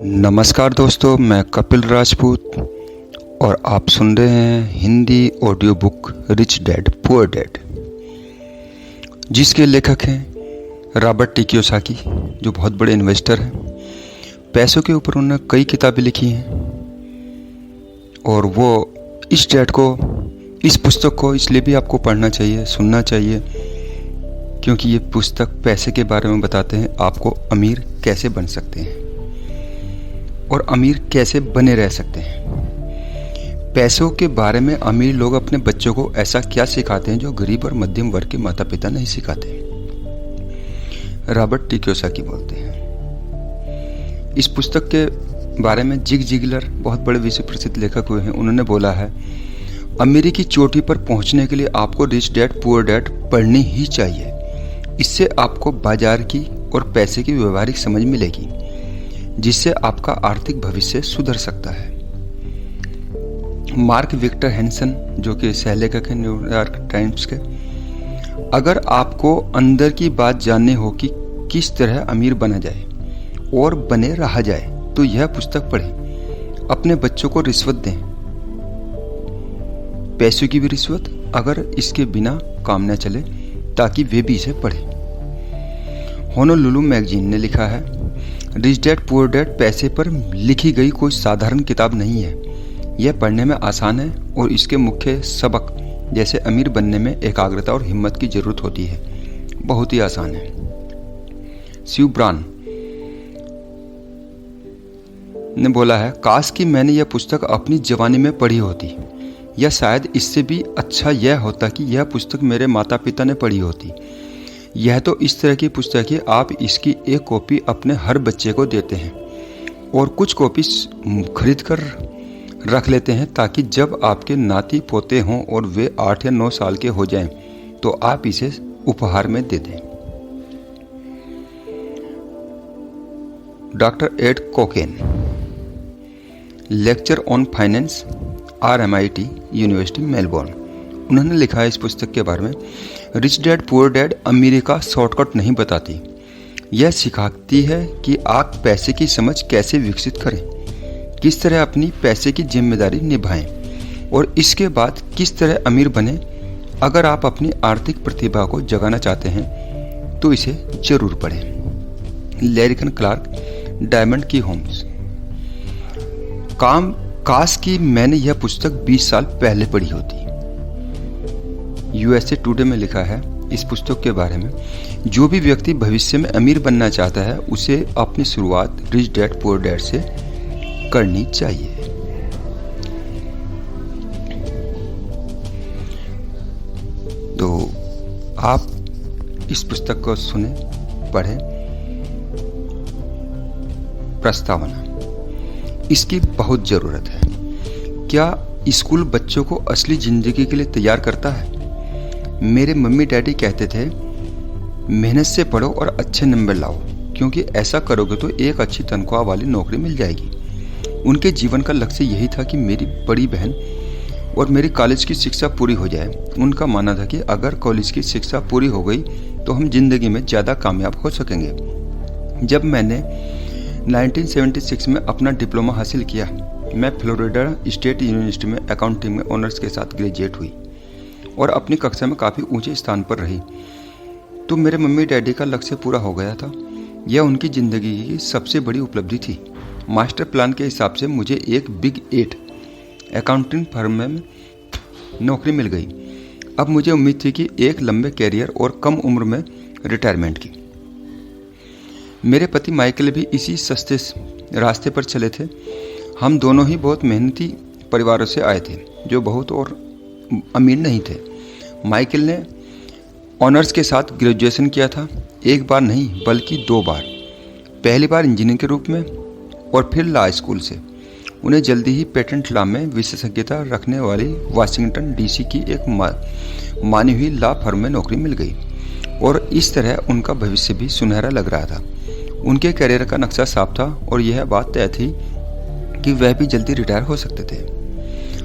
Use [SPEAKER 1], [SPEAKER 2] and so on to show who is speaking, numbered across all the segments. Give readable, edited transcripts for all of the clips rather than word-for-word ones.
[SPEAKER 1] नमस्कार दोस्तों, मैं कपिल राजपूत और आप सुन रहे हैं Hindi audio book rich dad poor dad, जिसके लेखक हैं रॉबर्ट टी कियोसाकी, जो बहुत बड़े इन्वेस्टर हैं। पैसों के ऊपर उन्होंने कई किताबें लिखी हैं और वो इस पुस्तक को इसलिए भी आपको पढ़ना चाहिए, सुनना चाहिए, क्योंकि ये पुस्तक पैसे के बारे में बताते हैं, आपको अमीर कैसे बन सकते हैं और अमीर कैसे बने रह सकते हैं। पैसों के बारे में अमीर लोग अपने बच्चों को ऐसा क्या सिखाते हैं जो गरीब और मध्यम वर्ग के माता पिता नहीं सिखाते। रॉबर्ट टी कियोसाकी बोलते हैं। इस पुस्तक के बारे में जिग जिगलर बहुत बड़े विश्व प्रसिद्ध लेखक हुए हैं। उन्होंने बोला है, अमीरी की चोटी पर पहुंचने के लिए आपको रिच डैड पुअर डैड पढ़नी ही चाहिए। इससे आपको बाजार की और पैसे की व्यवहारिक समझ मिलेगी, जिससे आपका आर्थिक भविष्य सुधर सकता है। मार्क विक्टर हैंसन, जो कि सहलेखक हैं न्यूयॉर्क टाइम्स के, अगर आपको अंदर की बात जाननी हो कि किस तरह अमीर बना जाए और बने रहा जाए, तो यह पुस्तक पढ़ें। अपने बच्चों को रिश्वत दें, पैसों की भी रिश्वत, अगर इसके बिना काम न चले, ताकि वे भी इसे पढ़ें। होनोलुलु मैगजीन ने लिखा है, रिच डैड पुअर डैड पैसे पर लिखी गई कोई साधारण किताब नहीं है। यह पढ़ने में आसान है और इसके मुख्य सबक, जैसे अमीर बनने में एकाग्रता और हिम्मत की जरूरत होती है, बहुत ही आसान है। स्यू ब्रान ने बोला है, काश कि मैंने यह पुस्तक अपनी जवानी में पढ़ी होती, या शायद इससे भी अच्छा यह होता कि यह पुस्तक मेरे माता पिता ने पढ़ी होती। यह तो इस तरह की पुस्तक है, आप इसकी एक कॉपी अपने हर बच्चे को देते हैं और कुछ कॉपी खरीद कर रख लेते हैं, ताकि जब आपके नाती पोते हों और वे 8 या 9 साल के हो जाएं, तो आप इसे उपहार में दे दें। डॉक्टर एड कोकेन, lecture on finance, RMIT university Melbourne, उन्होंने लिखा है इस पुस्तक के बारे में, रिच डैड पुअर डैड अमीरी का शॉर्टकट नहीं बताती। यह सिखाती है कि आप पैसे की समझ कैसे विकसित करें, किस तरह अपनी पैसे की जिम्मेदारी निभाएं और इसके बाद किस तरह अमीर बने। अगर आप अपनी आर्थिक प्रतिभा को जगाना चाहते हैं तो इसे जरूर पढ़ें। लैरिकन क्लार्क, डायमंड की होम्स, काश कि मैंने यह पुस्तक 20 साल पहले पढ़ी होती। USA टुडे में लिखा है इस पुस्तक के बारे में, जो भी व्यक्ति भविष्य में अमीर बनना चाहता है, उसे अपनी शुरुआत रिच डैड पुअर डैड से करनी चाहिए। तो आप इस पुस्तक को सुने, पढ़ें। प्रस्तावना, इसकी बहुत जरूरत है। क्या स्कूल बच्चों को असली जिंदगी के लिए तैयार करता है? मेरे मम्मी डैडी कहते थे, मेहनत से पढ़ो और अच्छे नंबर लाओ, क्योंकि ऐसा करोगे तो एक अच्छी तनख्वाह वाली नौकरी मिल जाएगी। उनके जीवन का लक्ष्य यही था कि मेरी बड़ी बहन और मेरी कॉलेज की शिक्षा पूरी हो जाए। उनका मानना था कि अगर कॉलेज की शिक्षा पूरी हो गई तो हम जिंदगी में ज़्यादा कामयाब हो सकेंगे। जब मैंने 1976 में अपना डिप्लोमा हासिल किया, मैं फ्लोरिडा स्टेट यूनिवर्सिटी में अकाउंटिंग में ऑनर्स के साथ ग्रेजुएट हुई और अपनी कक्षा में काफ़ी ऊंचे स्थान पर रही। तो मेरे मम्मी डैडी का लक्ष्य पूरा हो गया था। यह उनकी ज़िंदगी की सबसे बड़ी उपलब्धि थी। मास्टर प्लान के हिसाब से मुझे एक बिग 8 अकाउंटिंग फर्म में नौकरी मिल गई। अब मुझे उम्मीद थी कि एक लंबे कैरियर और कम उम्र में रिटायरमेंट की। मेरे पति माइकल भी इसी सस्ते रास्ते पर चले थे। हम दोनों ही बहुत मेहनती परिवारों से आए थे, जो बहुत और अमीर नहीं थे। माइकल ने ऑनर्स के साथ ग्रेजुएशन किया था, एक बार नहीं बल्कि 2 बार। पहली बार इंजीनियर के रूप में और फिर लॉ स्कूल से। उन्हें जल्दी ही पेटेंट लॉ में विशेषज्ञता रखने वाली वाशिंगटन DC की एक मानी हुई लॉ फर्म में नौकरी मिल गई और इस तरह उनका भविष्य भी सुनहरा लग रहा था। उनके करियर का नक्शा साफ था और यह बात तय थी कि वह भी जल्दी रिटायर हो सकते थे।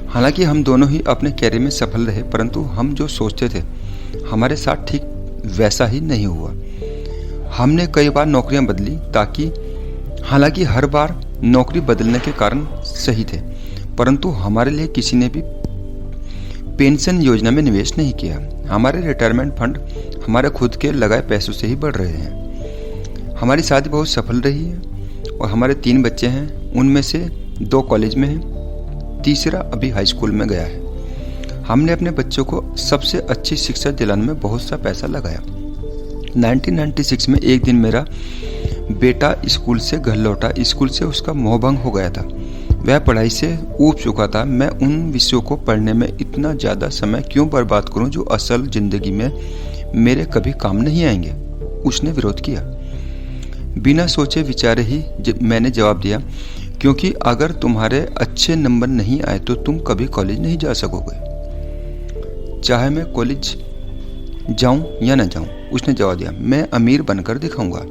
[SPEAKER 1] हालांकि हम दोनों ही अपने कैरियर में सफल रहे, परंतु हम जो सोचते थे हमारे साथ ठीक वैसा ही नहीं हुआ। हमने कई बार नौकरियां बदली, हालांकि हर बार नौकरी बदलने के कारण सही थे, परंतु हमारे लिए किसी ने भी पेंशन योजना में निवेश नहीं किया। हमारे रिटायरमेंट फंड हमारे खुद के लगाए पैसों से ही बढ़ रहे हैं। हमारी शादी बहुत सफल रही है और हमारे 3 बच्चे हैं, उनमें से 2 कॉलेज में हैं, तीसरा अभी हाई स्कूल में गया है। हमने अपने बच्चों को सबसे अच्छी शिक्षा दिलाने में बहुत सा पैसा लगाया। 1996 में एक दिन मेरा बेटा स्कूल से घर लौटा। स्कूल से उसका मोहभंग हो गया था। वह पढ़ाई से ऊब चुका था। मैं उन विषयों को पढ़ने में इतना ज़्यादा समय क्यों बर्बाद करूं जो असल जिंदगी में मेरे कभी काम नहीं आएंगे। उसने विरोध किया। बिना सोचे विचारे ही मैंने जवाब दिया, क्योंकि अगर तुम्हारे अच्छे नंबर नहीं आए तो तुम कभी कॉलेज नहीं जा सकोगे, चाहे मैं कॉलेज जाऊं या न जाऊं। उसने जवाब दिया, मैं अमीर बनकर दिखाऊंगा।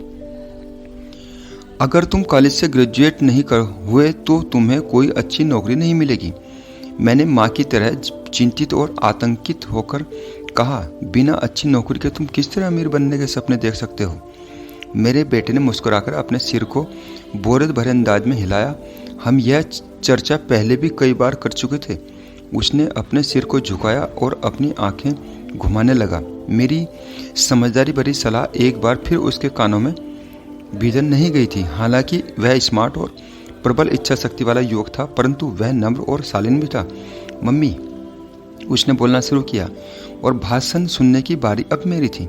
[SPEAKER 1] अगर तुम कॉलेज से ग्रेजुएट नहीं हुए तो तुम्हें कोई अच्छी नौकरी नहीं मिलेगी। मैंने माँ की तरह चिंतित और आतंकित होकर कहा, बिना अच्छी नौकरी के तुम किस तरह अमीर बनने के सपने देख सकते हो। मेरे बेटे ने मुस्कुराकर अपने सिर को बोरियत भरे अंदाज में हिलाया। हम यह चर्चा पहले भी कई बार कर चुके थे। उसने अपने सिर को झुकाया और अपनी आंखें घुमाने लगा। मेरी समझदारी भरी सलाह एक बार फिर उसके कानों में भीतर नहीं गई थी। हालांकि वह स्मार्ट और प्रबल इच्छा शक्ति वाला युवक था, परंतु वह नम्र और शालीन भी था। मम्मी, उसने बोलना शुरू किया और भाषण सुनने की बारी अब मेरी थी।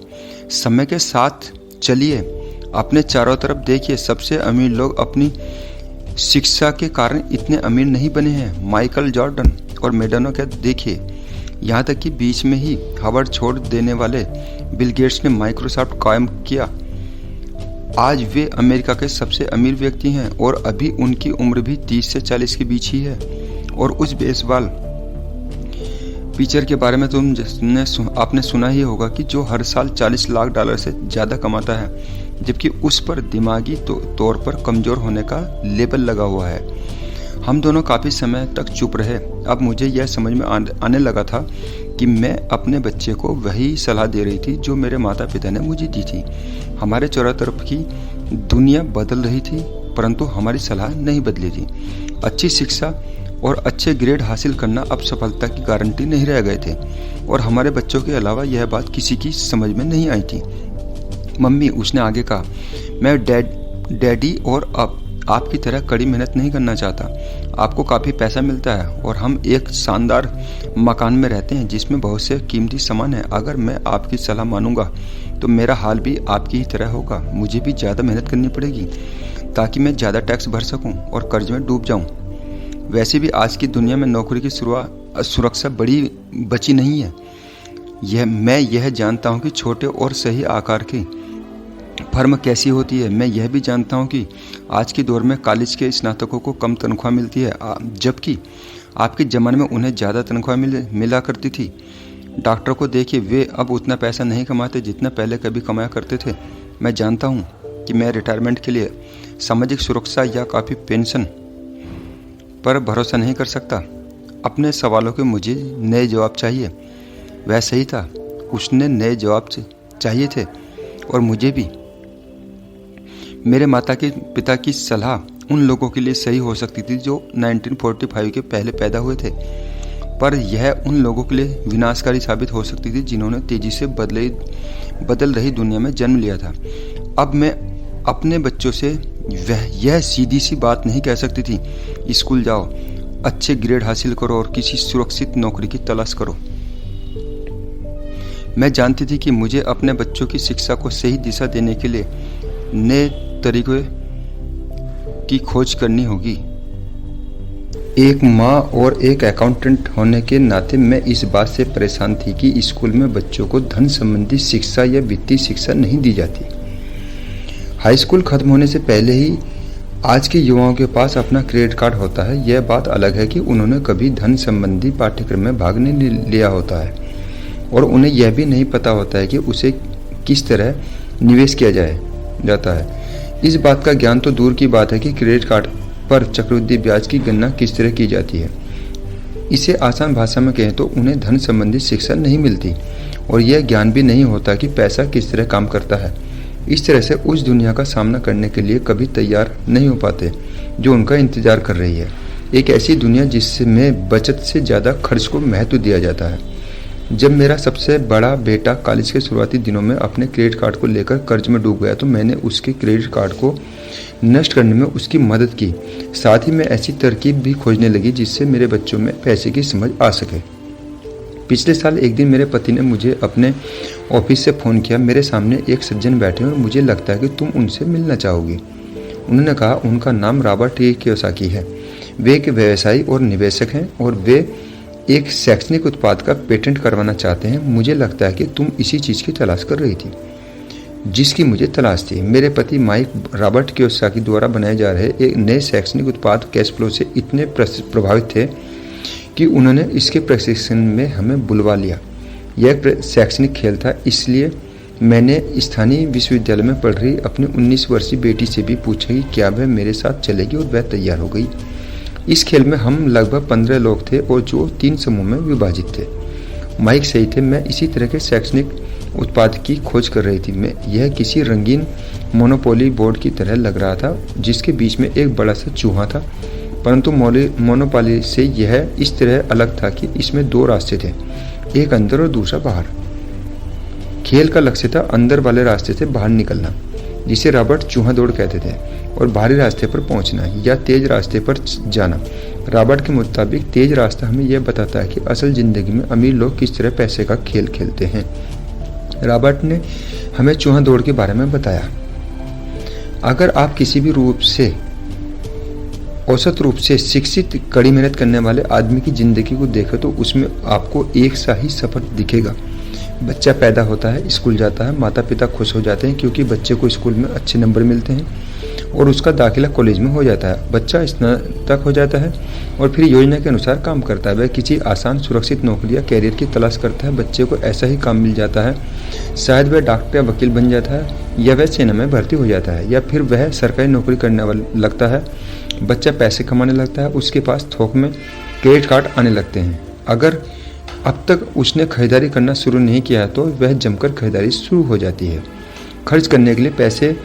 [SPEAKER 1] समय के साथ चलिए, अपने चारों तरफ देखिए। सबसे अमीर लोग अपनी शिक्षा के कारण इतने अमीर नहीं बने हैं। माइकल जॉर्डन और मैडोना के देखिए, यहाँ तक कि बीच में ही हार्वर्ड छोड़ देने वाले बिल गेट्स ने माइक्रोसॉफ्ट कायम किया। आज वे अमेरिका के सबसे अमीर व्यक्ति हैं और अभी उनकी उम्र भी 30 से 40 के बीच ही है। और उस बेसबॉल पिचर के बारे में आपने सुना ही होगा कि जो हर साल $40 लाख से ज़्यादा कमाता है, जबकि उस पर दिमागी तौर पर कमज़ोर होने का लेबल लगा हुआ है। हम दोनों काफ़ी समय तक चुप रहे। अब मुझे यह समझ में आने लगा था कि मैं अपने बच्चे को वही सलाह दे रही थी जो मेरे माता पिता ने मुझे दी थी। हमारे चारों तरफ की दुनिया बदल रही थी, परंतु हमारी सलाह नहीं बदली थी। अच्छी शिक्षा और अच्छे ग्रेड हासिल करना अब सफलता की गारंटी नहीं रह गए थे, और हमारे बच्चों के अलावा यह बात किसी की समझ में नहीं आई थी। मम्मी, उसने आगे कहा, मैं डैडी और आपकी तरह कड़ी मेहनत नहीं करना चाहता। आपको काफ़ी पैसा मिलता है और हम एक शानदार मकान में रहते हैं जिसमें बहुत से कीमती सामान है। अगर मैं आपकी सलाह मानूंगा तो मेरा हाल भी आपकी ही तरह होगा। मुझे भी ज़्यादा मेहनत करनी पड़ेगी ताकि मैं ज़्यादा टैक्स भर सकूं और कर्ज में डूब जाऊं। वैसे भी आज की दुनिया में नौकरी की सुरक्षा बड़ी बची नहीं है। मैं यह जानता हूं कि छोटे और सही आकार की फर्म कैसी होती है। मैं यह भी जानता हूं कि आज के दौर में कॉलेज के स्नातकों को कम तनख्वाह मिलती है, जबकि आपके ज़माने में उन्हें ज़्यादा तनख्वाह मिला करती थी। डॉक्टर को देखिए, वे अब उतना पैसा नहीं कमाते जितना पहले कभी कमाया करते थे। मैं जानता हूं कि मैं रिटायरमेंट के लिए सामाजिक सुरक्षा या काफ़ी पेंशन पर भरोसा नहीं कर सकता। अपने सवालों के मुझे नए जवाब चाहिए। वह सही था, उसने नए जवाब चाहिए थे, और मुझे भी। मेरे माता के पिता की सलाह उन लोगों के लिए सही हो सकती थी जो 1945 के पहले पैदा हुए थे, पर यह उन लोगों के लिए विनाशकारी साबित हो सकती थी जिन्होंने तेजी से बदल रही दुनिया में जन्म लिया था। अब मैं अपने बच्चों से यह सीधी सी बात नहीं कह सकती थी, स्कूल जाओ, अच्छे ग्रेड हासिल करो और किसी सुरक्षित नौकरी की तलाश करो। मैं जानती थी कि मुझे अपने बच्चों की शिक्षा को सही दिशा देने के लिए नए तरीकों की खोज करनी होगी। एक माँ और एक अकाउंटेंट होने के नाते मैं इस बात से परेशान थी कि स्कूल में बच्चों को धन संबंधी शिक्षा या वित्तीय शिक्षा नहीं दी जाती। हाई स्कूल खत्म होने से पहले ही आज के युवाओं के पास अपना क्रेडिट कार्ड होता है। यह बात अलग है कि उन्होंने कभी धन संबंधी पाठ्यक्रम में भाग नहीं लिया होता है और उन्हें यह भी नहीं पता होता है कि उसे किस तरह निवेश किया जाता है। इस बात का ज्ञान तो दूर की बात है कि क्रेडिट कार्ड पर चक्रवृद्धि ब्याज की गणना किस तरह की जाती है। इसे आसान भाषा में कहें तो उन्हें धन संबंधी शिक्षा नहीं मिलती और यह ज्ञान भी नहीं होता कि पैसा किस तरह काम करता है। इस तरह से उस दुनिया का सामना करने के लिए कभी तैयार नहीं हो पाते जो उनका इंतजार कर रही है। एक ऐसी दुनिया जिसमें बचत से ज़्यादा खर्च को महत्व दिया जाता है। जब मेरा सबसे बड़ा बेटा कॉलेज के शुरुआती दिनों में अपने क्रेडिट कार्ड को लेकर कर्ज में डूब गया तो मैंने उसके क्रेडिट कार्ड को नष्ट करने में उसकी मदद की। साथ ही मैं ऐसी तरकीब भी खोजने लगी जिससे मेरे बच्चों में पैसे की समझ आ सके। पिछले साल एक दिन मेरे पति ने मुझे अपने ऑफिस से फ़ोन किया। मेरे सामने एक सज्जन बैठे हैं और मुझे लगता है कि तुम उनसे मिलना चाहोगी। उन्होंने कहा। उनका नाम रॉबर्ट कियोसाकी है। वे एक व्यवसायी और निवेशक हैं और वे एक शैक्षणिक उत्पाद का पेटेंट करवाना चाहते हैं। मुझे लगता है कि तुम इसी चीज़ की तलाश कर रही थी जिसकी मुझे तलाश थी। मेरे पति माइक रॉबर्ट कियोसाकी द्वारा बनाए जा रहे एक नए शैक्षणिक उत्पाद कैश फ्लो से इतने प्रभावित थे कि उन्होंने इसके प्रशिक्षण में हमें बुलवा लिया। यह एक शैक्षणिक खेल था, इसलिए मैंने स्थानीय विश्वविद्यालय में पढ़ रही अपनी 19 वर्षीय बेटी से भी पूछा कि क्या वह मेरे साथ चलेगी और वह तैयार हो गई। इस खेल में हम लगभग 15 लोग थे और जो 3 समूह में विभाजित थे। माइक सही थे। मैं इसी तरह के शैक्षणिक उत्पाद की खोज कर रही थी। यह किसी रंगीन मोनोपोली बोर्ड की तरह लग रहा था जिसके बीच में एक बड़ा सा चूहा था, परंतु मोनोपोली से यह इस तरह अलग था कि इसमें 2 रास्ते थे, एक अंदर और दूसरा बाहर। खेल का लक्ष्य था अंदर वाले रास्ते से बाहर निकलना, जिसे रॉबर्ट चूहा दौड़ कहते थे, और बाहरी रास्ते पर पहुंचना या तेज रास्ते पर जाना। रॉबर्ट के मुताबिक तेज रास्ता हमें यह बताता है कि असल जिंदगी में अमीर लोग किस तरह पैसे का खेल खेलते हैं। रॉबर्ट ने हमें चूहा दौड़ के बारे में बताया। अगर आप किसी भी औसत रूप से शिक्षित कड़ी मेहनत करने वाले आदमी की जिंदगी को देखें तो उसमें आपको एक सा ही सफर दिखेगा। बच्चा पैदा होता है, स्कूल जाता है, माता पिता खुश हो जाते हैं क्योंकि बच्चे को स्कूल में अच्छे नंबर मिलते हैं और उसका दाखिला कॉलेज में हो जाता है। बच्चा स्नातक हो जाता है और फिर योजना के अनुसार काम करता है। वह किसी आसान सुरक्षित नौकरी या कैरियर की तलाश करता है। बच्चे को ऐसा ही काम मिल जाता है, शायद वह डॉक्टर या वकील बन जाता है या वह सेना में भर्ती हो जाता है या फिर वह सरकारी नौकरी करने वाला लगता है। बच्चा पैसे कमाने लगता है, उसके पास थोक में क्रेडिट कार्ड आने लगते हैं। अगर अब तक उसने खरीदारी करना शुरू नहीं किया तो वह जमकर खरीदारी शुरू हो जाती है। खर्च करने के लिए पैसे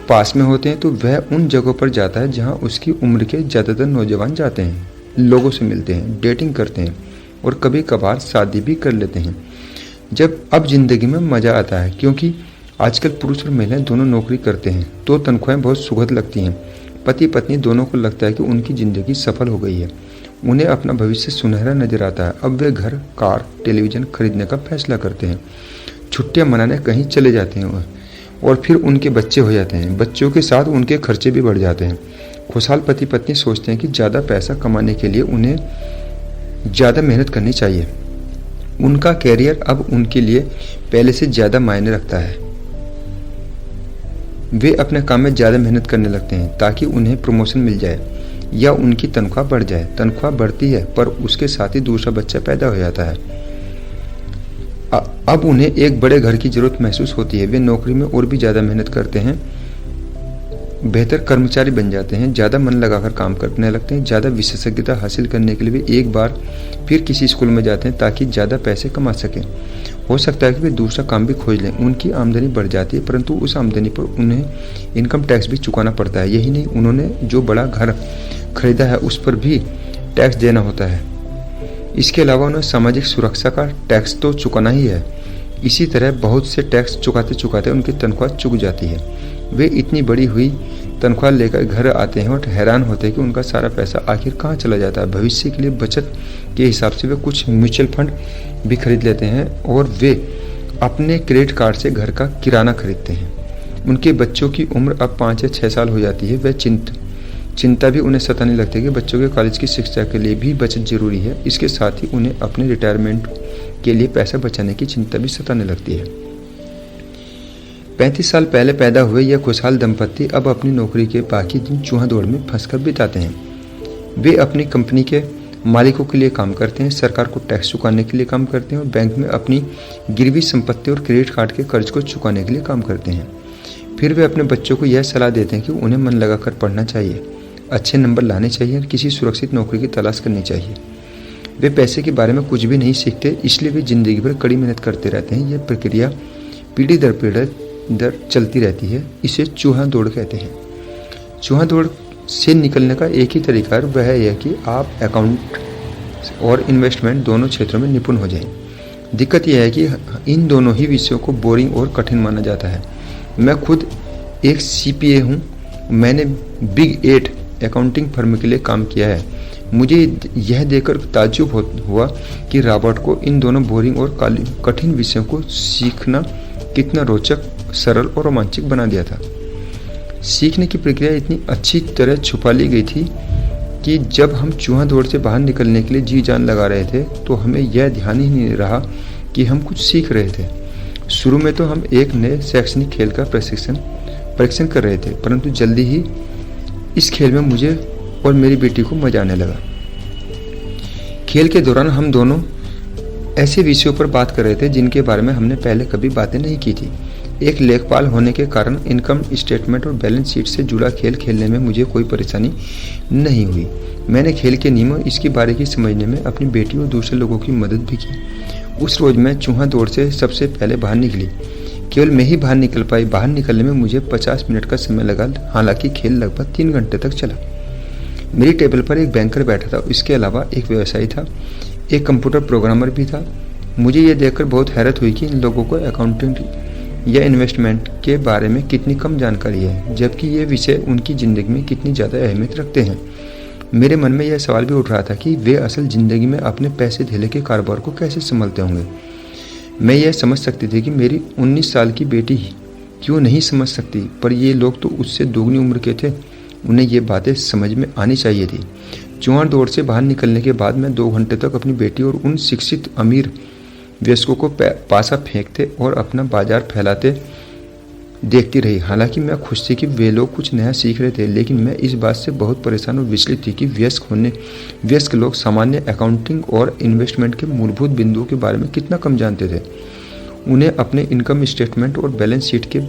[SPEAKER 1] पास में होते हैं तो वह उन जगहों पर जाता है जहां उसकी उम्र के ज़्यादातर नौजवान जाते हैं, लोगों से मिलते हैं, डेटिंग करते हैं और कभी कभार शादी भी कर लेते हैं। अब जिंदगी में मज़ा आता है क्योंकि आजकल पुरुष और महिलाएं दोनों नौकरी करते हैं तो तनख्वाहें बहुत सुखद लगती हैं। पति पत्नी दोनों को लगता है कि उनकी ज़िंदगी सफल हो गई है। उन्हें अपना भविष्य सुनहरा नजर आता है। अब वे घर, कार, टेलीविज़न खरीदने का फैसला करते हैं, छुट्टियां मनाने कहीं चले जाते हैं और फिर उनके बच्चे हो जाते हैं। बच्चों के साथ उनके खर्चे भी बढ़ जाते हैं। खुशहाल पति पत्नी सोचते हैं कि ज़्यादा पैसा कमाने के लिए उन्हें ज़्यादा मेहनत करनी चाहिए। उनका कैरियर अब उनके लिए पहले से ज़्यादा मायने रखता है। वे अपने काम में ज़्यादा मेहनत करने लगते हैं ताकि उन्हें प्रमोशन मिल जाए या उनकी तनख्वाह बढ़ जाए। तनख्वाह बढ़ती है पर उसके साथ ही दूसरा बच्चा पैदा हो जाता है। अब उन्हें एक बड़े घर की जरूरत महसूस होती है। वे नौकरी में और भी ज़्यादा मेहनत करते हैं, बेहतर कर्मचारी बन जाते हैं, ज़्यादा मन लगाकर काम करने लगते हैं। ज़्यादा विशेषज्ञता हासिल करने के लिए वे एक बार फिर किसी स्कूल में जाते हैं ताकि ज़्यादा पैसे कमा सकें। हो सकता है कि वे दूसरा काम भी खोज लें। उनकी आमदनी बढ़ जाती है परंतु उस आमदनी पर उन्हें इनकम टैक्स भी चुकाना पड़ता है। यही नहीं, उन्होंने जो बड़ा घर खरीदा है उस पर भी टैक्स देना होता है। इसके अलावा उन्हें सामाजिक सुरक्षा का टैक्स तो चुकाना ही है। इसी तरह बहुत से टैक्स चुकाते चुकाते उनकी तनख्वाह चुक जाती है। वे इतनी बड़ी हुई तनख्वाह लेकर घर आते हैं और हैरान होते हैं कि उनका सारा पैसा आखिर कहाँ चला जाता है। भविष्य के लिए बचत के हिसाब से वे कुछ म्यूचुअल फंड भी खरीद लेते हैं और वे अपने क्रेडिट कार्ड से घर का किराना खरीदते हैं। उनके बच्चों की उम्र अब 5 या 6 साल हो जाती है। वह चिंता भी उन्हें सताने लगती है कि बच्चों के कॉलेज की शिक्षा के लिए भी बचत जरूरी है। इसके साथ ही उन्हें अपने रिटायरमेंट के लिए पैसा बचाने की चिंता भी सताने लगती है। 35 साल पहले पैदा हुए यह खुशहाल दंपत्ति अब अपनी नौकरी के बाकी दिन चूहा दौड़ में फंसकर बिताते हैं। वे अपनी कंपनी के मालिकों के लिए काम करते हैं, सरकार को टैक्स चुकाने के लिए काम करते हैं और बैंक में अपनी गिरवी संपत्ति और क्रेडिट कार्ड के कर्ज को चुकाने के लिए काम करते हैं। फिर वे अपने बच्चों को यह सलाह देते हैं कि उन्हें मन लगाकर पढ़ना चाहिए, अच्छे नंबर लाने चाहिए और किसी सुरक्षित नौकरी की तलाश करनी चाहिए। वे पैसे के बारे में कुछ भी नहीं सीखते, इसलिए वे जिंदगी भर कड़ी मेहनत करते रहते हैं। यह प्रक्रिया पीढ़ी दर पीढ़ी दर चलती रहती है। इसे चूहा दौड़ कहते हैं। चूहा दौड़ से निकलने का एक ही तरीका है, वह है कि आप अकाउंट और इन्वेस्टमेंट दोनों क्षेत्रों में निपुण हो जाएं। दिक्कत यह है कि इन दोनों ही विषयों को बोरिंग और कठिन माना जाता है। मैं खुद एक CPA हूँ। मैंने बिग 8 अकाउंटिंग फर्म के लिए काम किया है। मुझे यह देखकर ताज्जुब हुआ कि रॉबर्ट को इन दोनों बोरिंग और कठिन विषयों को सीखना कितना रोचक, सरल और रोमांचक बना दिया था। सीखने की प्रक्रिया इतनी अच्छी तरह छुपा ली गई थी कि जब हम चूहा दौड़ से बाहर निकलने के लिए जी जान लगा रहे थे तो हमें यह ध्यान ही नहीं रहा कि हम कुछ सीख रहे थे। शुरू में तो हम एक नए शैक्षणिक खेल का परीक्षण कर रहे थे, परंतु जल्दी ही इस खेल में मुझे और मेरी बेटी को मजा आने लगा। खेल के दौरान हम दोनों ऐसे विषयों पर बात कर रहे थे जिनके बारे में हमने पहले कभी बातें नहीं की थी। एक लेखपाल होने के कारण इनकम स्टेटमेंट और बैलेंस शीट से जुड़ा खेल खेलने में मुझे कोई परेशानी नहीं हुई। मैंने खेल के नियमों, इसकी बारीकी समझने में अपनी बेटी और दूसरे लोगों की मदद भी की। उस रोज मैं चूहा दौड़ से सबसे पहले बाहर निकली। केवल मैं ही बाहर निकल पाई। बाहर निकलने में मुझे 50 मिनट का समय लगा, हालांकि खेल लगभग 3 घंटे तक चला। मेरी टेबल पर एक बैंकर बैठा था। इसके अलावा एक व्यवसायी था, एक कंप्यूटर प्रोग्रामर भी था। मुझे यह देखकर बहुत हैरत हुई कि इन लोगों को अकाउंटिंग या इन्वेस्टमेंट के बारे में कितनी कम जानकारी है, जबकि ये विषय उनकी ज़िंदगी में कितनी ज़्यादा अहमियत रखते हैं। मेरे मन में यह सवाल भी उठ रहा था कि वे असल ज़िंदगी में अपने पैसे धेले के कारोबार को कैसे संभालते होंगे। मैं यह समझ सकती थी कि मेरी 19 साल की बेटी क्यों नहीं समझ सकती, पर ये लोग तो उससे दोगुनी उम्र के थे। उन्हें ये बातें समझ में आनी चाहिए थी। चूहा दौड़ से बाहर निकलने के बाद मैं 2 घंटे तक अपनी बेटी और उन शिक्षित अमीर वयस्कों को पासा फेंकते और अपना बाजार फैलाते देखती रही। हालांकि मैं खुश थी कि वे लोग कुछ नया सीख रहे थे, लेकिन मैं इस बात से बहुत परेशान और विचलित थी कि वयस्क लोग सामान्य अकाउंटिंग और इन्वेस्टमेंट के मूलभूत बिंदुओं के बारे में कितना कम जानते थे। उन्हें अपने इनकम स्टेटमेंट और बैलेंस शीट के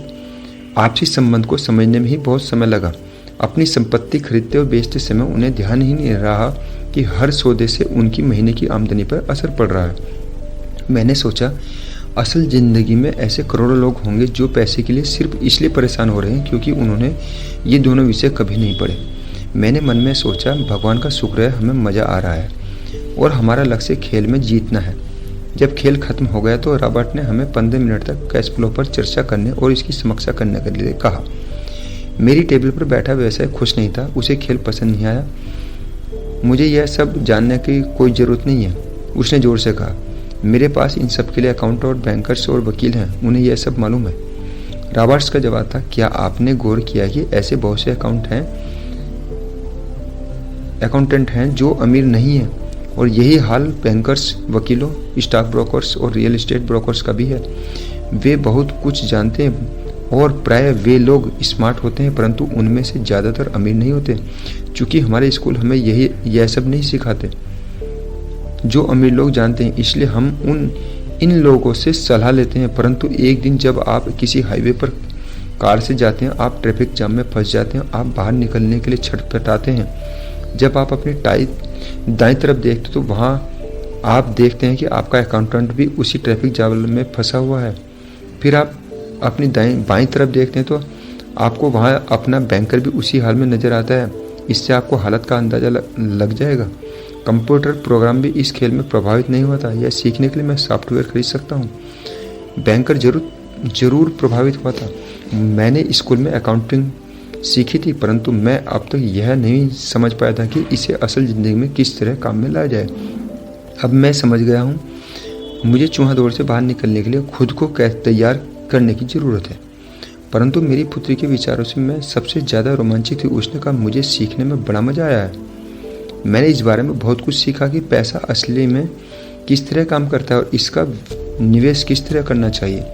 [SPEAKER 1] आपसी संबंध को समझने में ही बहुत समय लगा। अपनी संपत्ति खरीदते और बेचते समय उन्हें ध्यान ही नहीं रहा कि हर सौदे से उनकी महीने की आमदनी पर असर पड़ रहा है। मैंने सोचा, असल ज़िंदगी में ऐसे करोड़ों लोग होंगे जो पैसे के लिए सिर्फ इसलिए परेशान हो रहे हैं क्योंकि उन्होंने ये दोनों विषय कभी नहीं पढ़े। मैंने मन में सोचा, भगवान का शुक्र है हमें मज़ा आ रहा है और हमारा लक्ष्य खेल में जीतना है। जब खेल खत्म हो गया तो रॉबर्ट ने हमें 15 मिनट तक कैश फ्लो पर चर्चा करने और इसकी समीक्षा करने के लिए कहा। मेरी टेबल पर बैठा व्यवसाय खुश नहीं था। उसे खेल पसंद नहीं आया। मुझे यह सब जानने की कोई ज़रूरत नहीं है, उसने ज़ोर से कहा। मेरे पास इन सब के लिए अकाउंट और बैंकर्स और वकील हैं, उन्हें यह सब मालूम है। रॉबर्ट्स का जवाब था, क्या आपने गौर किया कि ऐसे बहुत से अकाउंटेंट हैं जो अमीर नहीं हैं, और यही हाल बैंकर्स, वकीलों, स्टॉक ब्रोकर्स और रियल एस्टेट ब्रोकर्स का भी है। वे बहुत कुछ जानते हैं और प्राय वे लोग स्मार्ट होते हैं, परंतु उनमें से ज़्यादातर अमीर नहीं होते। चूँकि हमारे स्कूल हमें यह सब नहीं सिखाते जो अमीर लोग जानते हैं, इसलिए हम इन लोगों से सलाह लेते हैं। परंतु एक दिन जब आप किसी हाईवे पर कार से जाते हैं, आप ट्रैफिक जाम में फंस जाते हैं, आप बाहर निकलने के लिए छटपटाते हैं। जब आप अपनी दाईं तरफ देखते तो वहाँ आप देखते हैं कि आपका अकाउंटेंट भी उसी ट्रैफिक जाम में फंसा हुआ है। फिर आप अपनी बाईं तरफ देखते हैं तो आपको वहाँ अपना बैंकर भी उसी हाल में नज़र आता है। इससे आपको हालत का अंदाज़ा लग जाएगा। कंप्यूटर प्रोग्राम भी इस खेल में प्रभावित नहीं हुआ था। यह सीखने के लिए मैं सॉफ्टवेयर खरीद सकता हूँ। बैंकर जरूर प्रभावित हुआ था। मैंने स्कूल में अकाउंटिंग सीखी थी, परंतु मैं अब तक यह नहीं समझ पाया था कि इसे असल ज़िंदगी में किस तरह काम में लाया जाए। अब मैं समझ गया हूँ, मुझे चूहा दौड़ से बाहर निकलने के लिए खुद को तैयार करने की ज़रूरत है। परंतु मेरी पुत्री के विचारों से मैं सबसे ज़्यादा रोमांचित थी। उसने कहा, मुझे सीखने में बड़ा मज़ा आया है। मैंने इस बारे में बहुत कुछ सीखा कि पैसा असली में किस तरह काम करता है और इसका निवेश किस तरह करना चाहिए।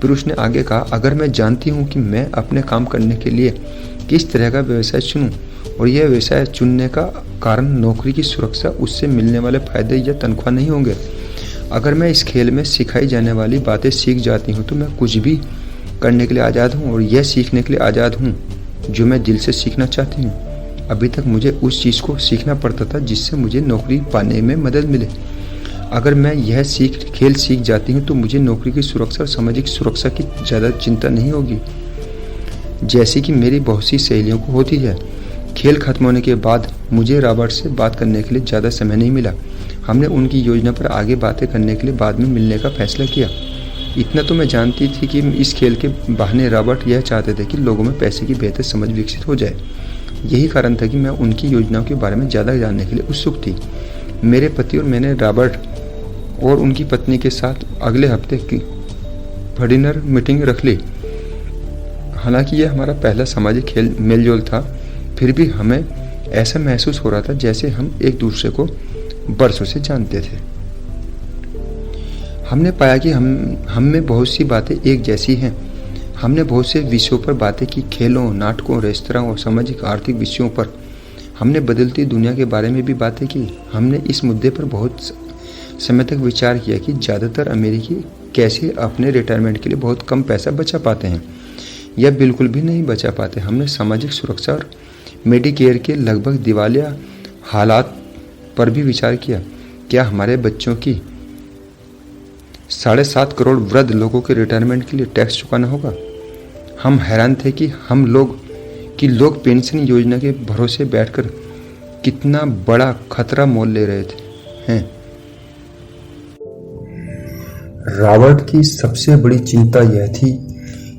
[SPEAKER 1] फिर उसने आगे कहा, अगर मैं जानती हूँ कि मैं अपने काम करने के लिए किस तरह का व्यवसाय चुनूँ और यह व्यवसाय चुनने का कारण नौकरी की सुरक्षा, उससे मिलने वाले फायदे या तनख्वाह नहीं होंगे। अगर मैं इस खेल में सिखाई जाने वाली बातें सीख जाती हूँ तो मैं कुछ भी करने के लिए आज़ाद हूँ और यह सीखने के लिए आज़ाद हूँ जो मैं दिल से सीखना चाहती हूँ। अभी तक मुझे उस चीज़ को सीखना पड़ता था जिससे मुझे नौकरी पाने में मदद मिले। अगर मैं यह खेल सीख जाती हूँ तो मुझे नौकरी की सुरक्षा और सामाजिक सुरक्षा की ज़्यादा चिंता नहीं होगी, जैसे कि मेरी बहुत सी सहेलियों को होती है। खेल खत्म होने के बाद मुझे रॉबर्ट से बात करने के लिए ज़्यादा समय नहीं मिला। हमने उनकी योजना पर आगे बातें करने के लिए बाद में मिलने का फैसला किया। इतना तो मैं जानती थी कि इस खेल के बहाने रॉबर्ट यह चाहते थे कि लोगों में पैसे की बेहतर समझ विकसित हो जाए। यही कारण था कि मैं उनकी योजनाओं के बारे में ज़्यादा जानने के लिए उत्सुक थी। मेरे पति और मैंने रॉबर्ट और उनकी पत्नी के साथ अगले हफ्ते की डिनर मीटिंग रख ली। हालांकि यह हमारा पहला सामाजिक खेल मेलजोल था, फिर भी हमें ऐसा महसूस हो रहा था जैसे हम एक दूसरे को बरसों से जानते थे। हमने पाया कि हम में बहुत सी बातें एक जैसी हैं। हमने बहुत से विषयों पर बातें की, खेलों, नाटकों, रेस्तरां और सामाजिक आर्थिक विषयों पर। हमने बदलती दुनिया के बारे में भी बातें की। हमने इस मुद्दे पर बहुत समय तक विचार किया कि ज़्यादातर अमेरिकी कैसे अपने रिटायरमेंट के लिए बहुत कम पैसा बचा पाते हैं या बिल्कुल भी नहीं बचा पाते। हमने सामाजिक सुरक्षा और मेडिकेयर के लगभग दिवालिया हालात पर भी विचार किया। क्या हमारे बच्चों की 7.5 करोड़ वृद्ध लोगों के रिटायरमेंट के लिए टैक्स चुकाना होगा? हम हैरान थे कि लोग पेंशन योजना के भरोसे बैठकर कितना बड़ा खतरा मोल ले रहे हैं।
[SPEAKER 2] रॉबर्ट की सबसे बड़ी चिंता यह थी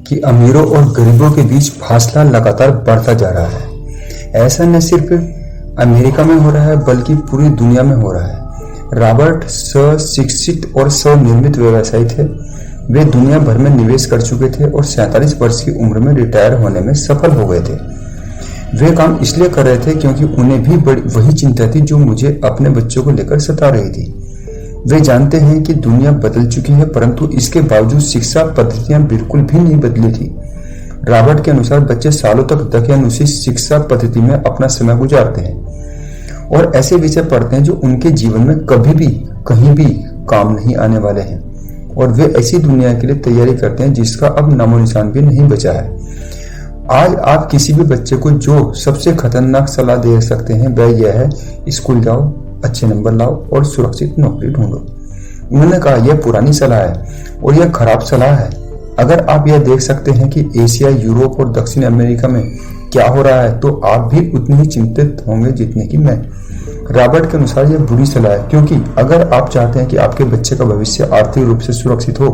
[SPEAKER 2] कि अमीरों और गरीबों के बीच फासला लगातार बढ़ता जा रहा है। ऐसा न सिर्फ अमेरिका में हो रहा है बल्कि पूरी दुनिया में हो रहा है। रॉबर्ट स्वशिक्षित और स्वनिर्मित व्यवसायी थे। वे दुनिया भर में निवेश कर चुके थे और 47 वर्ष की उम्र में रिटायर होने में सफल हो गए थे। वे काम इसलिए कर रहे थे क्योंकि उन्हें भी वही चिंता थी जो मुझे अपने बच्चों को लेकर सता रही थी। वे जानते हैं कि दुनिया बदल चुकी है, परंतु इसके बावजूद शिक्षा पद्धतियां बिल्कुल भी नहीं बदली थी। रॉबर्ट के अनुसार बच्चे सालों तक दकियानुसी शिक्षा पद्धति में अपना समय गुजारते हैं और ऐसे विषय पढ़ते हैं जो उनके जीवन में कभी भी कहीं भी काम नहीं आने वाले हैं, और वे ऐसी दुनिया के लिए तैयारी करते हैं जिसका अब नामो निशान भी नहीं बचा है। आज आप किसी भी बच्चे को जो सबसे खतरनाक सलाह दे सकते हैं वह यह है, स्कूल जाओ, अच्छे नंबर लाओ और सुरक्षित नौकरी ढूंढो। उन्होंने कहा यह पुरानी सलाह है और यह खराब सलाह है। अगर आप यह देख सकते हैं कि एशिया, यूरोप और दक्षिण अमेरिका में क्या हो रहा है तो आप भी उतने ही चिंतित होंगे जितने कि मैं। रॉबर्ट के अनुसार यह बुरी सलाह है, क्योंकि अगर आप चाहते हैं कि आपके बच्चे का भविष्य आर्थिक रूप से सुरक्षित हो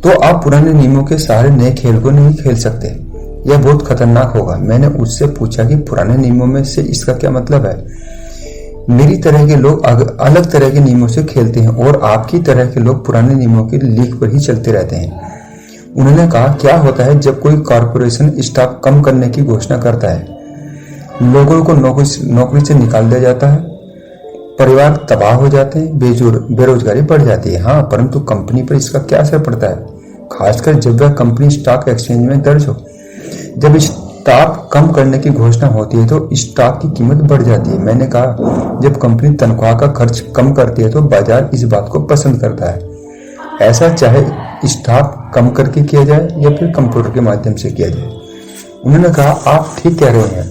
[SPEAKER 2] तो आप पुराने नियमों के सहारे नए खेल को नहीं खेल सकते। यह बहुत खतरनाक होगा। मैंने उससे पूछा कि पुराने नियमों में से इसका क्या मतलब है? मेरी तरह के लोग अलग तरह के नियमों से खेलते हैं और आपकी तरह के लोग पुराने नियमों की लीक पर ही चलते रहते हैं। उन्होंने कहा क्या होता है जब कोई कॉरपोरेशन स्टाफ कम करने की घोषणा करता है? लोगों को नौकरी से निकाल दिया जाता है, परिवार तबाह हो जाते हैं, बेरोजगारी बढ़ जाती है। हाँ, परंतु कंपनी पर इसका क्या असर पड़ता है, खासकर जब वह कंपनी स्टॉक एक्सचेंज में दर्ज हो। जब स्टाफ कम करने की घोषणा होती है तो स्टॉक की कीमत बढ़ जाती है। मैंने कहा जब कंपनी तनख्वाह का खर्च कम करती है तो बाजार इस बात को पसंद करता है, ऐसा चाहे स्टाफ कम करके किया जाए या फिर कंप्यूटर के माध्यम से किया जाए। उन्होंने कहा आप ठीक कह रहे हैं,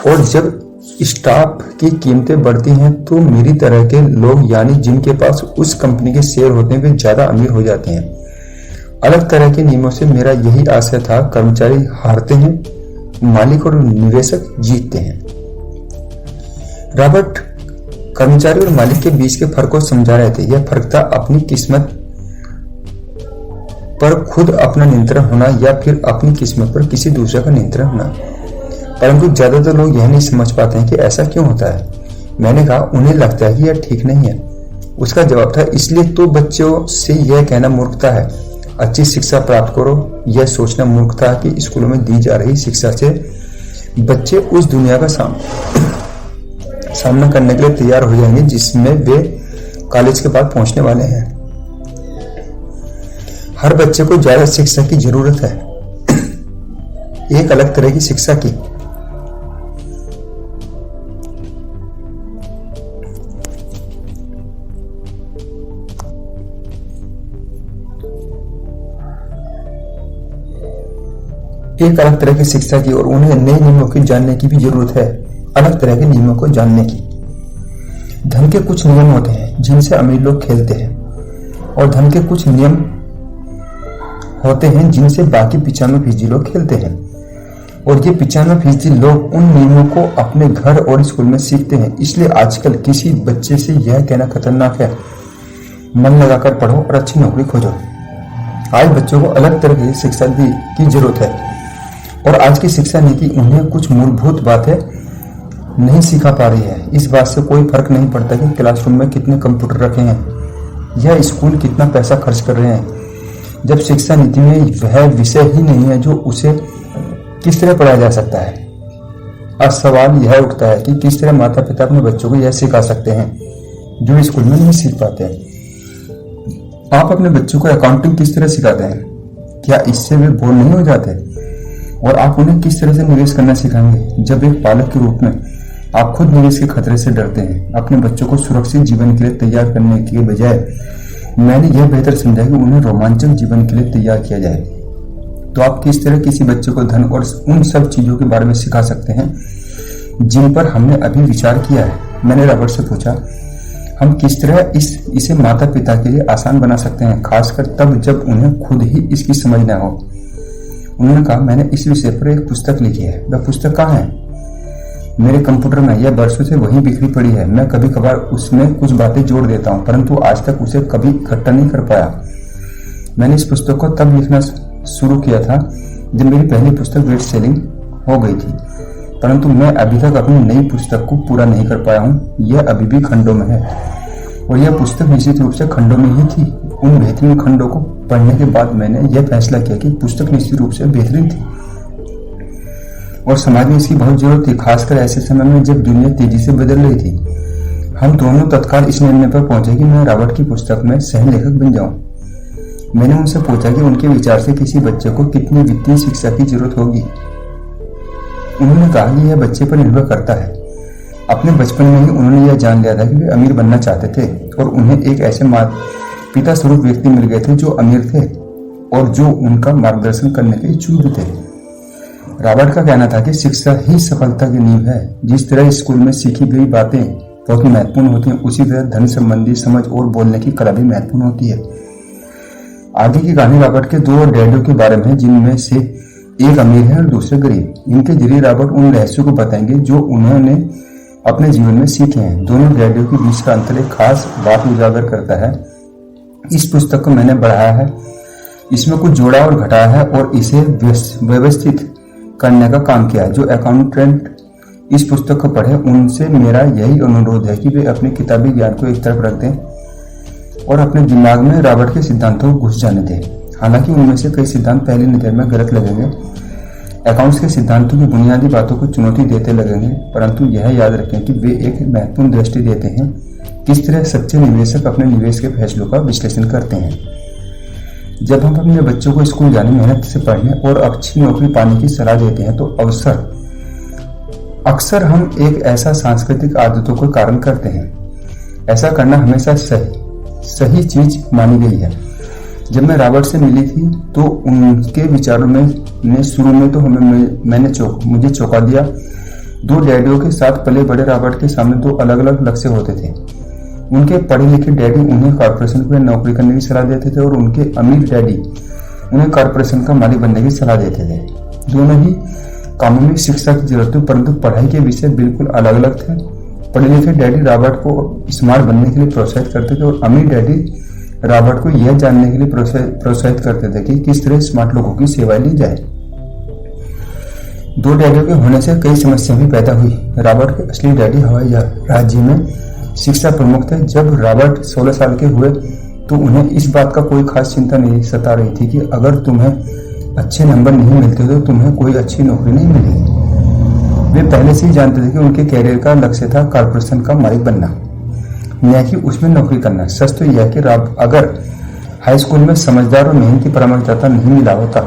[SPEAKER 2] और जब स्टाफ की कीमतें बढ़ती हैं तो मेरी तरह के लोग, यानी जिनके पास उस कंपनी के शेयर होते हैं, वे ज्यादा अमीर हो जाते हैं। अलग तरह के नियमों से मेरा यही आशय था। कर्मचारी हारते हैं, मालिक और निवेशक जीतते हैं। रॉबर्ट कर्मचारी और मालिक के बीच के फर्क को समझा रहे थे। यह फर्क था अपनी किस्मत पर खुद अपना नियंत्रण होना या फिर अपनी किस्मत पर किसी दूसरे का नियंत्रण होना। परंतु ज्यादातर लोग यह नहीं समझ पाते हैं कि ऐसा क्यों होता है। मैंने कहा उन्हें लगता है कि यह ठीक नहीं है। उसका जवाब था इसलिए तो बच्चों से यह कहना मूर्खता है, अच्छी शिक्षा प्राप्त करो। यह सोचना मूर्खता है कि स्कूलों में दी जा रही शिक्षा से बच्चे उस दुनिया का सामना करने के लिए तैयार हो जाएंगे जिसमें वे कॉलेज के बाद पहुंचने वाले हैं। हर बच्चे को ज्यादा शिक्षा की जरूरत है, एक अलग तरह की शिक्षा की। एक अलग तरह की शिक्षा की, और उन्हें नए नियमों की जानने की भी जरूरत है, अलग तरह के नियमों को जानने की। धन के कुछ नियम होते हैं, हैं जिनसे अमीर लोग खेलते हैं, और धन के कुछ नियम होते हैं जिनसे बाकी 95% लोग खेलते हैं। और ये 95% लोग उन नियमों को अपने घर और स्कूल में सीखते हैं। इसलिए आजकल किसी बच्चे से यह कहना खतरनाक है, मन लगाकर पढ़ो और अच्छी नौकरी खोजो। आज बच्चों को अलग तरह की शिक्षा की जरूरत है, और आज की शिक्षा नीति उन्हें कुछ मूलभूत बातें नहीं सिखा पा रही है। इस बात से कोई फर्क नहीं पड़ता कि क्लासरूम में कितने कंप्यूटर रखे हैं या स्कूल कितना पैसा खर्च कर रहे हैं, जब शिक्षा नीति में वह विषय ही नहीं है जो उसे किस तरह पढ़ाया जा सकता है। अब सवाल यह उठता है कि किस तरह माता पिता अपने बच्चों को यह सिखा सकते हैं जो स्कूल में नहीं सीख पाते हैं। आप अपने बच्चों को अकाउंटिंग किस तरह सिखाते हैं? क्या इससे वे बोर नहीं हो जाते? और आप उन्हें किस तरह से निवेश करना सिखाएंगे? जब एक पालक के रूप में आप खुद निवेश के खतरे से डरते हैं। अपने बच्चों को सुरक्षित जीवन के लिए तैयार करने के बजाय मैंने यह बेहतर समझा कि उन्हें रोमांचक जीवन के लिए तैयार किया जाए। तो आप किस तरह किसी बच्चे को धन और उन सब चीजों के बारे में सिखा सकते हैं जिन पर हमने अभी विचार किया है? मैंने रॉबर्ट से पूछा, हम किस तरह इसे माता पिता के लिए आसान बना सकते हैं, खासकर तब जब उन्हें खुद ही इसकी समझ न हो। उन्होंने कहा, मैंने इस विषय पर एक पुस्तक लिखी है। वह पुस्तक कहाँ है? मेरे कंप्यूटर में। यह बरसों से वहीं बिखरी पड़ी है। मैं कभी कभार उसमें कुछ बातें जोड़ देता हूँ, परंतु आज तक उसे कभी इकट्ठा नहीं कर पाया। मैंने इस पुस्तक को तब लिखना शुरू किया था जब मेरी पहली पुस्तक बेस्ट सेलिंग हो गई थी, परंतु मैं अभी तक अपनी नई पुस्तक को पूरा नहीं कर पाया हूँ। यह अभी भी खंडों में है, और यह पुस्तक निश्चित रूप से खंडों में ही थी। उन बेहतरीन खंडों को पढ़ने के बाद मैंने यह फैसला किया कि पुस्तक निश्चित रूप से बेहतरीन थी और समाज में इसकी बहुत जरूरत थी, खासकर ऐसे समय में जब दुनिया तेजी से बदल रही थी। हम दोनों तत्काल इस निर्णय पर पहुंचे कि मैं रॉबर्ट की पुस्तक में सह लेखक बन जाऊं। मैंने उनसे पूछा कि उनके विचार से किसी बच्चे को कितनी वित्तीय शिक्षा की जरूरत होगी। उन्होंने कहा कि यह बच्चे पर निर्भर करता है। अपने बचपन में ही उन्होंने यह जान लिया था कि वे अमीर बनना चाहते थे, और उन्हें एक ऐसे पिता स्वरूप व्यक्ति मिल गए थे जो अमीर थे और जो उनका मार्गदर्शन करने के इच्छुक भी थे। रॉबर्ट का कहना था कि शिक्षा ही सफलता की नींव है। जिस तरह स्कूल में सीखी गई बातें बहुत महत्वपूर्ण होती हैं, उसी तरह धन संबंधी समझ और बोलने की कला भी महत्वपूर्ण होती है। आगे की कहानी रॉबर्ट के दो डैडियों के बारे में है, जिनमें से एक अमीर है और दूसरे गरीब। इनके जरिए रॉबर्ट उन रहस्यों को बताएंगे जो उन्होंने अपने जीवन में सीखे हैं। दोनों डैडियों के बीच का अंतर एक खास बात उजागर करता है। इस पुस्तक को मैंने बढ़ाया है, इसमें कुछ जोड़ा और घटाया है और इसे व्यवस्थित करने का काम किया है। जो अकाउंटेंट इस पुस्तक को पढ़े उनसे मेरा यही अनुरोध है कि वे अपने किताबी ज्ञान को एक तरफ रख दें और अपने दिमाग में रॉबर्ट के सिद्धांतों को घुस जाने दें। हालांकि उनमें से कई सिद्धांत पहली नजर में गलत लगेंगे, अकाउंट्स के सिद्धांतों की बुनियादी बातों को चुनौती देते लगेंगे, परंतु यह याद रखें कि वे एक महत्वपूर्ण दृष्टि देते हैं किस तरह सच्चे निवेशक अपने निवेश के फैसलों का विश्लेषण करते हैं। जब हम अपने बच्चों को स्कूल जाने, मेहनत से पढ़ने और अच्छी नौकरी पाने की सलाह देते हैं तो अक्सर हम एक ऐसा सांस्कृतिक आदतों को कारण करते हैं। ऐसा करना हमेशा सही चीज मानी गई है। जब मैं रॉबर्ट से मिली थी तो उनके विचारों में शुरू में तो मुझे चौंका दिया। दो डैडियों के साथ पले बड़े रॉबर्ट के सामने दो अलग अलग लक्ष्य होते थे। उनके पढ़े लिखे डैडी उन्हें कॉर्पोरेशन में नौकरी करने की सलाह देते थे और उनके अमीर डैडी उन्हें कॉर्पोरेशन का मालिक बनने की सलाह देते थे। दोनों ही कामों में शिक्षा की जरूरत थी, परंतु पढ़ाई के विषय बिल्कुल अलग अलग थे। पढ़े लिखे डैडी रॉबर्ट को स्मार्ट बनने के लिए प्रोत्साहित करते थे और अमीर डैडी रॉबर्ट को यह जानने के लिए प्रोत्साहित करते थे कि किस तरह स्मार्ट लोगों की सेवा ली जाए। दो डैडियों के होने से कई समस्याएं भी पैदा हुई। रॉबर्ट के असली डैडी हवाई राज्य में शिक्षा प्रमुख थे। जब रॉबर्ट 16 साल के हुए तो उन्हें इस बात का कोई खास चिंता नहीं सता रही थी कि अगर तुम्हें अच्छे नंबर नहीं मिलते तो तुम्हें कोई अच्छी नौकरी नहीं मिलेगी। वे पहले से ही जानते थे कि उनके कैरियर का लक्ष्य था कॉर्पोरेशन का मालिक बनना, न कि उसमें नौकरी करना। सच तो यह है कि अगर हाई स्कूल में समझदार और मेहनती परामर्शदाता नहीं मिला होता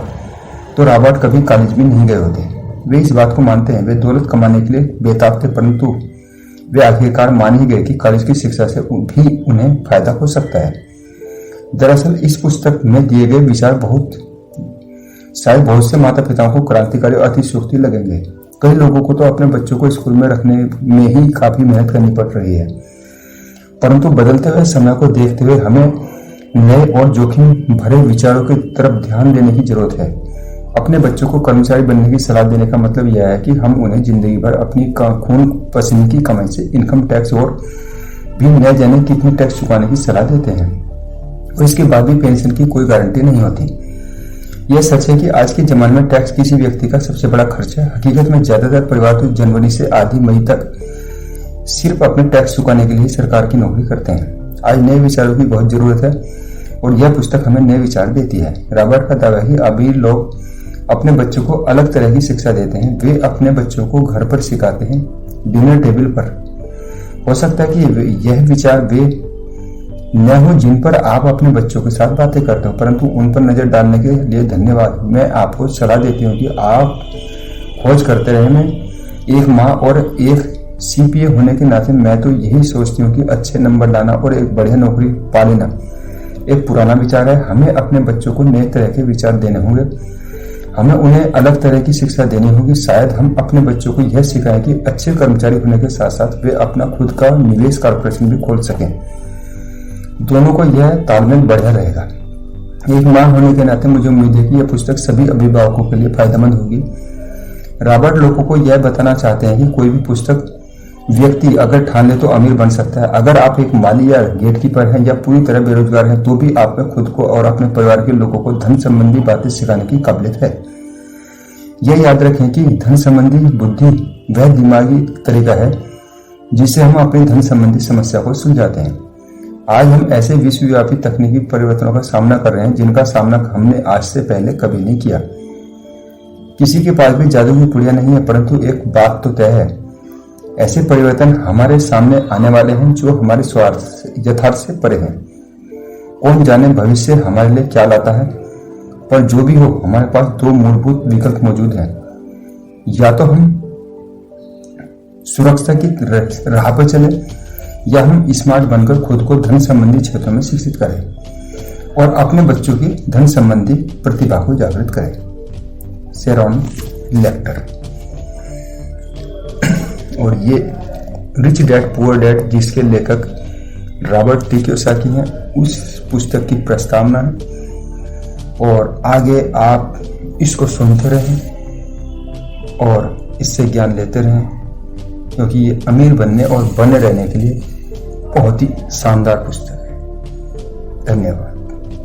[SPEAKER 2] तो रॉबर्ट कभी कॉलेज भी नहीं गए होते। वे इस बात को मानते हैं। वे दौलत कमाने के लिए बेताब थे, परंतु वे आखिरकार मान ही गए कि कॉलेज की शिक्षा से भी उन्हें फायदा हो सकता है। दरअसल इस पुस्तक में दिए गए विचार शायद बहुत से माता पिताओं को क्रांतिकारी और अतिशयोक्ति लगेंगे। कई लोगों को तो अपने बच्चों को स्कूल में रखने में ही काफी मेहनत करनी पड़ रही है परंतु बदलते हुए समय को देखते हुए हमें नए और जोखिम भरे विचारों की तरफ ध्यान देने की जरूरत है। अपने बच्चों को कर्मचारी बनने की सलाह देने का मतलब यह है कि हम उन्हें जिंदगी भर अपनी खून पसीने की कमाई से इनकम टैक्स और भी न जाने कितनी टैक्स चुकाने की सलाह देते हैं, और इसके बाद भी पेंशन की कोई गारंटी नहीं होती। यह सच है कि आज के जमाने में टैक्स किसी व्यक्ति का सबसे बड़ा खर्च है। हकीकत में ज्यादातर परिवार तो जनवरी से आधी मई तक सिर्फ अपने टैक्स चुकाने के लिए सरकार की नौकरी करते हैं। आज नए विचारों की बहुत जरूरत है और यह पुस्तक हमें नए विचार देती है। रॉबर्ट का दावा है, अभी लोग अपने बच्चों को अलग तरह की शिक्षा देते हैं। वे अपने बच्चों को घर पर सिखाते हैं, डिनर टेबल पर। हो सकता है कि यह विचार वे न हो जिन पर आप अपने बच्चों के साथ बातें करते हो, परंतु उन पर नजर डालने के लिए धन्यवाद। मैं आपको सलाह देती हूँ कि आप खोज करते रहे। मैं एक माँ और एक CPA होने के नाते मैं तो यही सोचती हूँ कि अच्छे नंबर लाना और एक बढ़िया नौकरी पा लेना एक पुराना विचार है। हमें अपने बच्चों को नए तरह के विचार देने होंगे, हमें उन्हें अलग तरह की शिक्षा देनी होगी। शायद हम अपने बच्चों को यह सिखाएं कि अच्छे कर्मचारी होने के साथ साथ वे अपना खुद का निवेश कॉर्पोरेशन भी खोल सकें। दोनों को यह तालमेल बढ़िया रहेगा। एक मां होने के नाते मुझे उम्मीद है कि यह पुस्तक सभी अभिभावकों के लिए फायदेमंद होगी। रॉबर्ट लोगों को यह बताना चाहते हैं कि कोई भी पुस्तक व्यक्ति अगर ठान ले तो अमीर बन सकता है। अगर आप एक माली या गेटकीपर हैं या पूरी तरह बेरोजगार हैं, तो भी आप में खुद को और अपने परिवार के लोगों को धन संबंधी बातें सिखाने की काबिलियत है। यह याद रखें कि धन संबंधी बुद्धि वह दिमागी तरीका है जिससे हम अपनी धन संबंधी समस्या को सुलझाते हैं। आज हम ऐसे विश्वव्यापी तकनीकी परिवर्तनों का सामना कर रहे हैं जिनका सामना हमने आज से पहले कभी नहीं किया। किसी के पास भी जादू की पुड़िया नहीं है, परंतु एक बात तो तय है, ऐसे परिवर्तन हमारे सामने आने वाले हैं जो हमारे यथार्थ से परे हैं। कौन जाने भविष्य हमारे लिए क्या लाता है, पर जो भी हो हमारे पास दो मूलभूत विकल्प मौजूद हैं। या तो हम सुरक्षा की राह पर चले या हम स्मार्ट बनकर खुद को धन संबंधी क्षेत्रों में शिक्षित करें और अपने बच्चों की धन संबंधी प्रतिभा को जागृत करें। शेरॉन लेफ्टर। और ये रिच डैड पुअर डैड जिसके लेखक रॉबर्ट टी कियोसाकी हैं, उस पुस्तक की प्रस्तावना है। और आगे आप इसको सुनते रहें और इससे ज्ञान लेते रहें, क्योंकि ये अमीर बनने और बने रहने के लिए बहुत ही शानदार पुस्तक है। धन्यवाद।